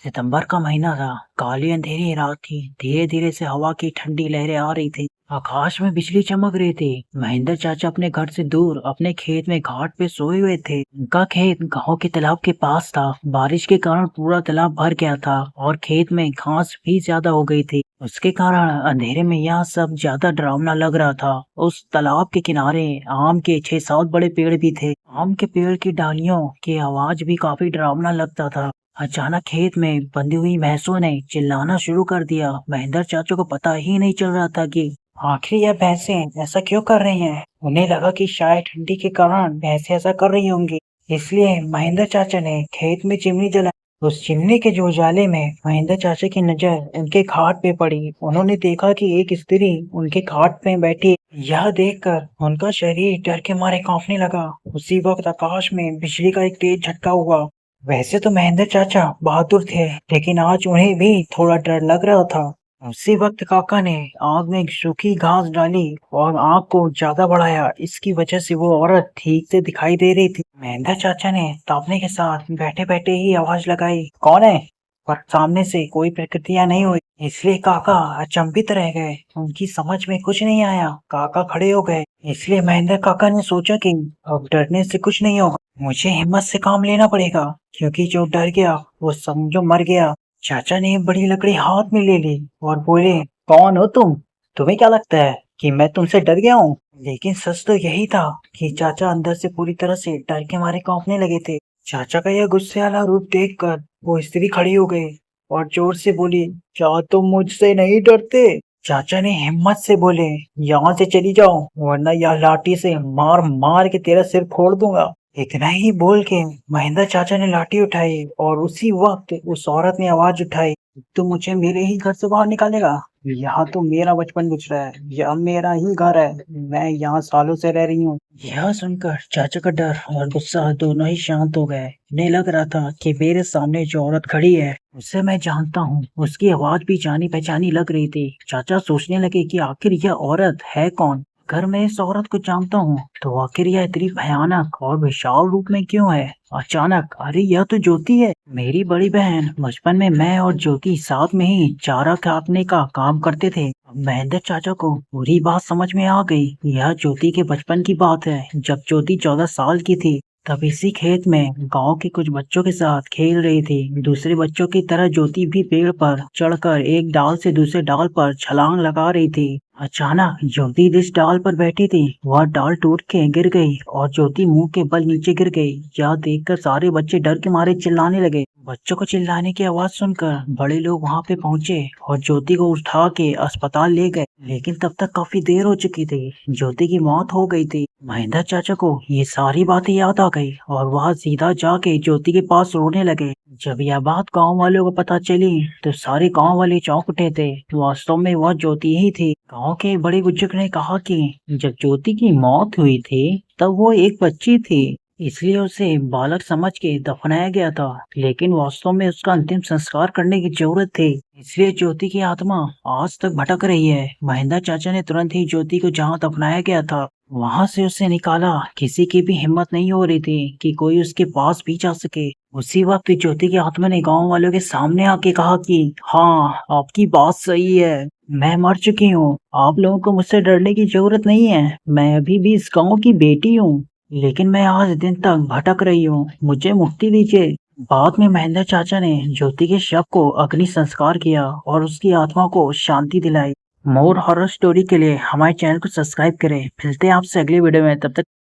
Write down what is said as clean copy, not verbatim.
सितंबर का महीना था। काली अंधेरी रात थी। धीरे धीरे से हवा की ठंडी लहरें आ रही थी। आकाश में बिजली चमक रही थी। महेंद्र चाचा अपने घर से दूर अपने खेत में घाट पे सोए हुए थे। उनका खेत गांव के तालाब के पास था। बारिश के कारण पूरा तालाब भर गया था और खेत में घास भी ज्यादा हो गई थी। उसके कारण अंधेरे में यह सब ज्यादा डरावना लग रहा था। उस तालाब के किनारे आम के 6-7 बड़े पेड़ भी थे। आम के पेड़ की डालियों की आवाज भी काफी डरावना लगता था। अचानक खेत में बंधी हुई भैंसों ने चिल्लाना शुरू कर दिया। महेंद्र चाचा को पता ही नहीं चल रहा था कि आखिर यह भैंसें ऐसा क्यों कर रही हैं। उन्हें लगा कि शायद ठंडी के कारण भैंसें ऐसा कर रही होंगी। इसलिए महेंद्र चाचा ने खेत में चिमनी जलाई। उस चिमनी के जो उजाले में महेंद्र चाचा की नजर उनके खाट पे पड़ी। उन्होंने देखा कि एक स्त्री उनके खाट पे बैठी। यह देखकर उनका शरीर डर के मारे कांपने लगा। उसी वक्त आकाश में बिजली का एक तेज झटका हुआ। वैसे तो महेंद्र चाचा बहादुर थे, लेकिन आज उन्हें भी थोड़ा डर लग रहा था। उसी वक्त काका ने आग में सूखी घास डाली और आग को ज्यादा बढ़ाया। इसकी वजह से वो औरत ठीक से दिखाई दे रही थी। महेंद्र चाचा ने तापने के साथ बैठे बैठे ही आवाज लगाई, कौन है? पर सामने से कोई प्रतिक्रिया नहीं हुई। इसलिए काका अचंभित रह गए। उनकी समझ में कुछ नहीं आया। काका खड़े हो गए। इसलिए महेंद्र काका ने सोचा कि अब डरने से कुछ नहीं होगा, मुझे हिम्मत से काम लेना पड़ेगा, क्योंकि जो डर गया वो समझो मर गया। चाचा ने एक बड़ी लकड़ी हाथ में ले ली और बोले, कौन हो तुम? तुम्हें क्या लगता है कि मैं तुमसे डर गया हूँ? लेकिन सच तो यही था कि चाचा अंदर से पूरी तरह से डर के मारे कांपने लगे थे। चाचा का यह गुस्से वाला रूप देखकर वो स्त्री खड़ी हो गई और जोर से बोली, क्या तुम मुझसे नहीं डरते? चाचा ने हिम्मत से बोले, यहाँ से चली जाओ वरना यह लाठी से मार मार के तेरा सिर फोड़ दूंगा। इतना ही बोल के महेंद्र चाचा ने लाठी उठाई और उसी वक्त उस औरत ने आवाज उठाई, तू मुझे मेरे ही घर से बाहर निकालेगा? यहाँ तो मेरा बचपन गुजरा है, यह मेरा ही घर है, मैं यहाँ सालों से रह रही हूँ। यह सुनकर चाचा का डर और गुस्सा दोनों ही शांत हो गए। उन्हें लग रहा था कि मेरे सामने जो औरत खड़ी है उसे मैं जानता हूँ। उसकी आवाज भी जानी पहचानी लग रही थी। चाचा सोचने लगे कि आखिर यह औरत है कौन। अगर मैं इस औरत को जानता हूँ तो आखिर यह इतनी भयानक और विशाल रूप में क्यों है? अचानक, अरे यह तो ज्योति है, मेरी बड़ी बहन। बचपन में मैं और ज्योति साथ में ही चारा काटने का काम करते थे। महेंद्र चाचा को पूरी बात समझ में आ गई। यह ज्योति के बचपन की बात है, जब ज्योति 14 साल की थी। तब इसी खेत में गांव के कुछ बच्चों के साथ खेल रही थी। दूसरे बच्चों की तरह ज्योति भी पेड़ पर चढ़कर एक डाल से दूसरे डाल पर छलांग लगा रही थी। अचानक ज्योति जिस डाल पर बैठी थी वह डाल टूट के गिर गई और ज्योति मुंह के बल नीचे गिर गई। यह देखकर सारे बच्चे डर के मारे चिल्लाने लगे। बच्चों को चिल्लाने की आवाज सुनकर बड़े लोग वहां पे पहुंचे और ज्योति को उठा के अस्पताल ले गए। लेकिन तब तक काफी देर हो चुकी थी। ज्योति की मौत हो गई थी। महेंद्र चाचा को ये सारी बातें याद आ गई और वह सीधा जाके ज्योति के पास रोने लगे। जब यह बात गांव वालों को पता चली तो सारे गांव वाले चौंक उठे थे। वास्तव में वह ज्योति ही थी। गांव के एक बड़े बुजुर्ग ने कहा कि जब ज्योति की मौत हुई थी तब वो एक बच्ची थी, इसलिए उसे बालक समझ के दफनाया गया था। लेकिन वास्तव में उसका अंतिम संस्कार करने की जरूरत थी, इसलिए ज्योति की आत्मा आज तक भटक रही है। महेंद्र चाचा ने तुरंत ही ज्योति को जहाँ दफनाया गया था वहां से उसे निकाला। किसी की भी हिम्मत नहीं हो रही थी कि कोई उसके पास भी जा सके। उसी वक्त ज्योति की आत्मा ने गांव वालों के सामने आके कहा कि हाँ, आपकी बात सही है, मैं मर चुकी हूँ। आप लोगों को मुझसे डरने की जरूरत नहीं है। मैं अभी भी इस गांव की बेटी हूँ, लेकिन मैं आज दिन तक भटक रही हूँ, मुझे मुक्ति दीजिए। बाद में महेंद्र चाचा ने ज्योति के शव को अग्नि संस्कार किया और उसकी आत्मा को शांति दिलाई। मोर हॉरर स्टोरी के लिए हमारे चैनल को सब्सक्राइब करें। मिलते हैं आपसे अगली वीडियो में, तब तक